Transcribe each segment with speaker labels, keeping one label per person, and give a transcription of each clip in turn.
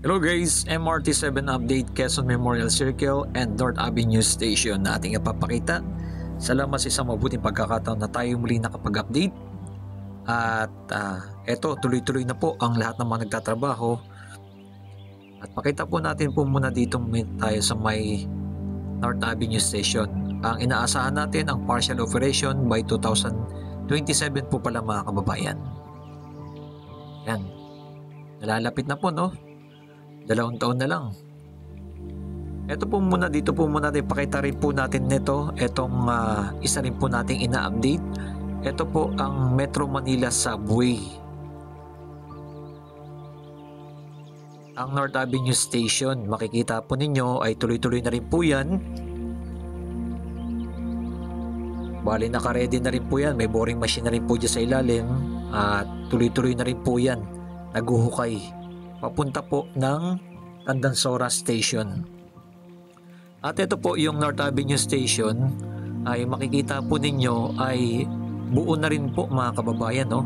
Speaker 1: Hello guys, MRT7 update Quezon Memorial Circle and North Avenue Station na ating ipapakita. Salamat sa isang mabuting pagkakataon na tayo muli nakapag-update. At eto, tuloy-tuloy na po ang lahat ng mga nagtatrabaho. At pakita po natin po muna dito tayo sa may North Avenue Station. Ang inaasahan natin ang partial operation by 2027 po pala mga kababayan. Yan, nalalapit na po no? 2 taon na lang. Ito po muna, dito po muna ipakita rin po natin nito. Itong isa rin po nating ina-update. Ito po ang Metro Manila Subway. Ang North Avenue Station, makikita po ninyo ay tuloy-tuloy na rin po yan. Bali naka-ready na rin po yan. May boring machine na rin po dyan sa ilalim. At tuloy-tuloy na rin po yan. Naguhukay papunta po ng Tandansora Station. At ito po yung North Avenue Station ay makikita po ninyo ay buo na rin po mga kababayan no.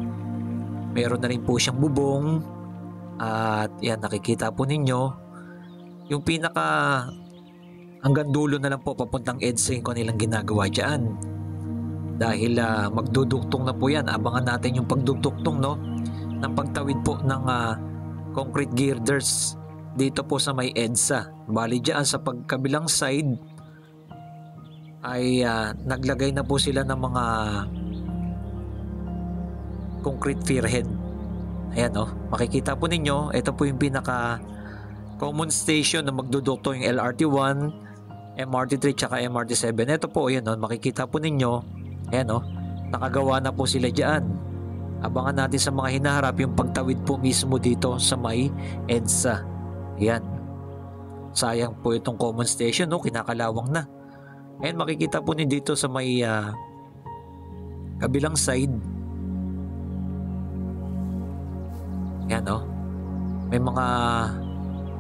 Speaker 1: Meron na rin po siyang bubong at yan nakikita po ninyo yung pinaka hanggang dulo na lang po papuntang EDSA yung kanilang ginagawa dyan. Dahil magduduktong na po yan, abangan natin yung pagduduktong no ng pagtawid po ng concrete girders dito po sa may EDSA. Bali dyan sa pagkabilang side ay naglagay na po sila ng mga concrete pierhead. Ayan makikita po ninyo, ito po yung pinaka common station na magdudukto yung LRT1, MRT3 tsaka MRT7. Ito po ayan makikita po ninyo, ayan nakagawa na po sila dyan. Abangan natin sa mga hinaharap yung pagtawid po mismo dito sa may EDSA. Yan. Sayang po itong common station kinakalawang na. Ayan makikita po ninyo dito sa may kabilang side. Yan may mga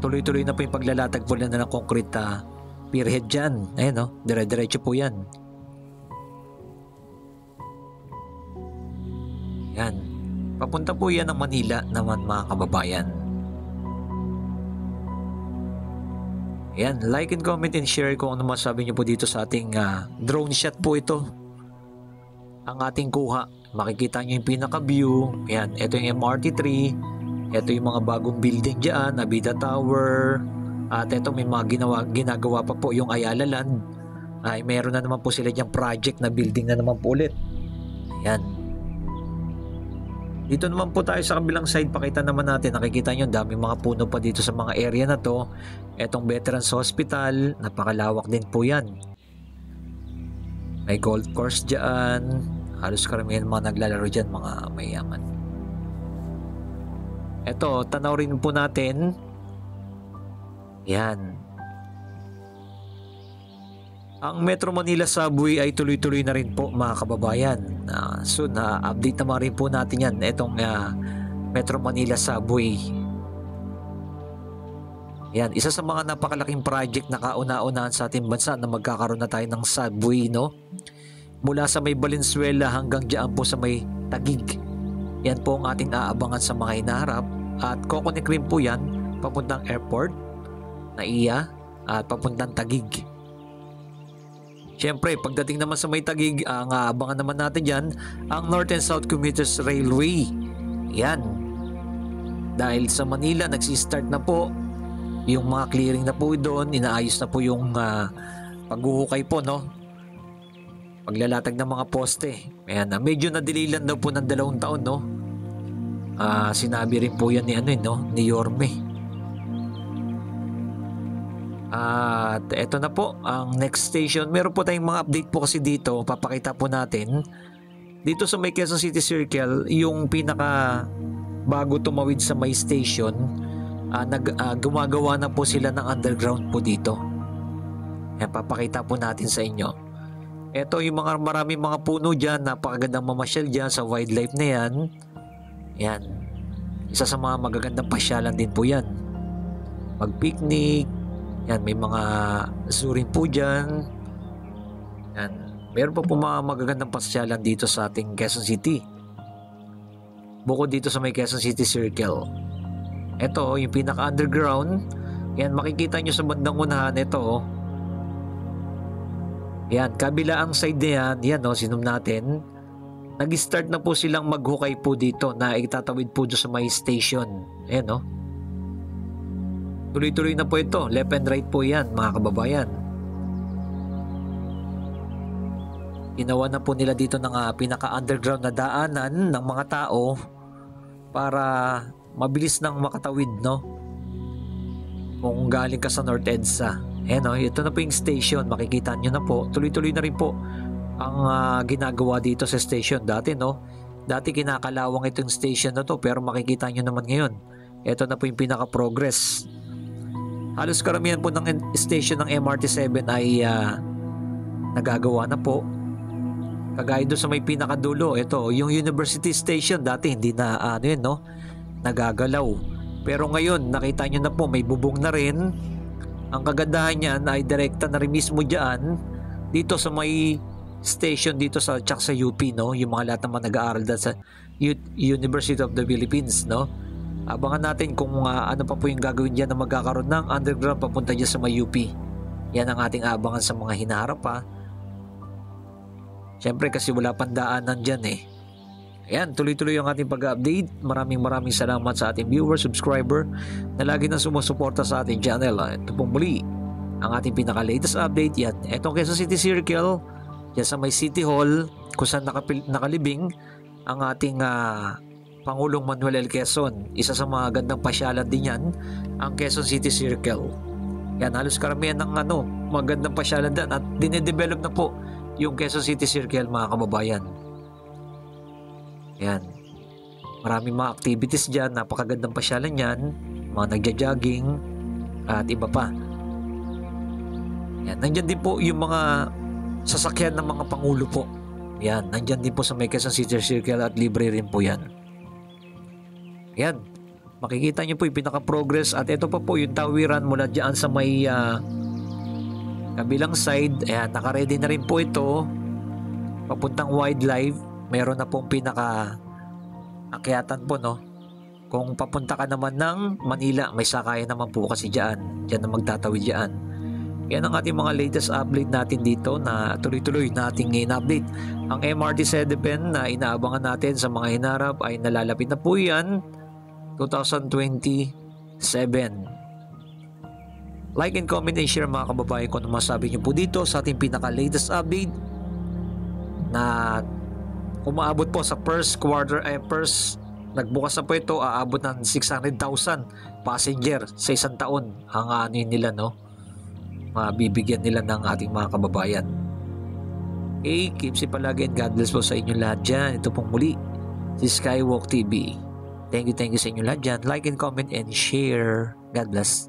Speaker 1: tuloy-tuloy na po yung paglalatag po na ng concrete pierhead dyan. Ayan dire-diretso po yan. Yan. Papunta po yan ng Manila naman mga kababayan. Yan. Like and comment and share kung ano masabi nyo po dito sa ating drone shot po ito. Ang ating kuha. Makikita nyo yung pinaka view. Yan. Ito yung MRT3. Ito yung mga bagong building dyan. Abida Tower. At ito may mga ginagawa pa po yung Ayala Land. Ay meron na naman po sila dyang project na building na naman po ulit. Yan. Dito naman po tayo sa kabilang side, pakita naman natin, nakikita nyo daming mga puno pa dito sa mga area na to. Etong Veterans Hospital, napakalawak din po yan. May golf course dyan, halos karamihan mga naglalaro dyan, mga mayaman. Eto, tanaw rin po natin. Yan. Ang Metro Manila Subway ay tuloy-tuloy na rin po mga kababayan. Soon update naman rin po natin yan. Itong Metro Manila Subway. Yan, isa sa mga napakalaking project na kauna-unahan sa ating bansa na magkakaroon na tayo ng subway mula sa may Valenzuela hanggang dyan po sa may Taguig. Yan po ang ating aabangan sa mga hinaharap. At kukonek rin po yan papuntang airport na iya at papuntang Taguig. Siyempre, pagdating naman sa may Taguig, ang abangan naman natin dyan, ang North and South Commuters Railway. Yan. Dahil sa Manila, nagsistart na po yung mga clearing na po doon, inaayos na po yung paghuhukay po, paglalatag ng mga poste. Ayan, medyo na-delay lang daw po ng 2 taon, sinabi rin po yan ni Yorme. At eto na po ang next station. Meron po tayong mga update po kasi dito. Papakita po natin. Dito sa may Quezon City Circle, yung pinaka bago tumawid sa may station, gumagawa na po sila ng underground po dito. Yan, papakita po natin sa inyo. Eto yung maraming mga puno dyan. Napakagandang mamasyal dyan sa wildlife na yan. Yan. Isa sa mga magagandang pasyalan din po yan. Mag-picnic. Yan, may mga zoo rin po dyan. Yan. Meron pa po mga magagandang pasyalan dito sa ating Quezon City. Bukod dito sa may Quezon City Circle. Ito, yung pinaka-underground. Yan, makikita nyo sa bandang unahan. Ito, yan, kabila ang side na yan. Yan, sinum natin. Nag-start na po silang maghukay po dito na itatawid po doon sa may station. Ayan, tuloy-tuloy na po ito. Left and right po yan, mga kababayan. Ginawa na po nila dito ng pinaka-underground na daanan ng mga tao para mabilis nang makatawid, kung galing ka sa North EDSA. Ito na po yung station. Makikita nyo na po. Tuloy-tuloy na rin po ang ginagawa dito sa station. Dati kinakalawang itong station na to, pero makikita nyo naman ngayon. Ito na po yung pinaka-progress. Halos karamihan po ng station ng MRT7 ay nagagawa na po. Kagaya doon sa may pinakadulo, ito, yung University Station, dati hindi na nagagalaw. Pero ngayon, nakita nyo na po, may bubong na rin. Ang kagandahan niyan ay direkta na rin mismo dyan, dito sa may station dito sa UP, yung mga lahat naman nag-aaral dyan sa University of the Philippines, Abangan natin kung ano pa po yung gagawin dyan na magkakaroon ng underground papunta dyan sa may UP. Yan ang ating abangan sa mga hinaharap pa. Siyempre kasi wala pang daanan dyan Ayan, tuloy-tuloy ang ating pag-update. Maraming salamat sa ating viewer, subscriber na lagi nang sumusuporta sa ating channel. Ito pong muli ang ating pinaka-latest update. Yan, itong Quezon City Circle, yan sa may City Hall, kung saan nakalibing ang ating Pangulong Manuel L. Quezon. Isa sa mga gandang pasyalan din yan, ang Quezon City Circle. Yan, halos karamihan ng magandang pasyalan din at dinedevelop na po yung Quezon City Circle, mga kababayan. Yan. Maraming mga activities dyan, napakagandang pasyalan yan, mga nagja-jogging at iba pa. Yan, nandyan din po yung mga sasakyan ng mga pangulo po. Yan, nandyan din po sa may Quezon City Circle at libre rin po yan. Yan, makikita nyo po yung pinaka-progress at ito pa po yung tawiran mula dyan sa may kabilang side. Ayan, naka-ready na rin po ito papuntang wildlife. Meron na pong pinaka-akyatan po, Kung papunta ka naman ng Manila, may sakayan naman po kasi dyan na magtatawid dyan. Yan ang ating mga latest update natin dito na tuloy-tuloy nating in-update. Ang MRT7 na inaabangan natin sa mga hinarap ay nalalapit na po yan 2027. Like and comment and share, mga kababayan, kung ano masabi nyo po dito sa ating pinaka-latest update na umaabot po sa first nagbukas na po ito, aabot ng 600,000 passenger sa isang taon ang nila, mabibigyan nila ng ating mga kababayan. Okay, keep safe palagi and God bless po sa inyo lahat dyan. Ito pong muli si Skywalk TV. Thank you sa inyo lahat dyan. Like and comment and share. God bless.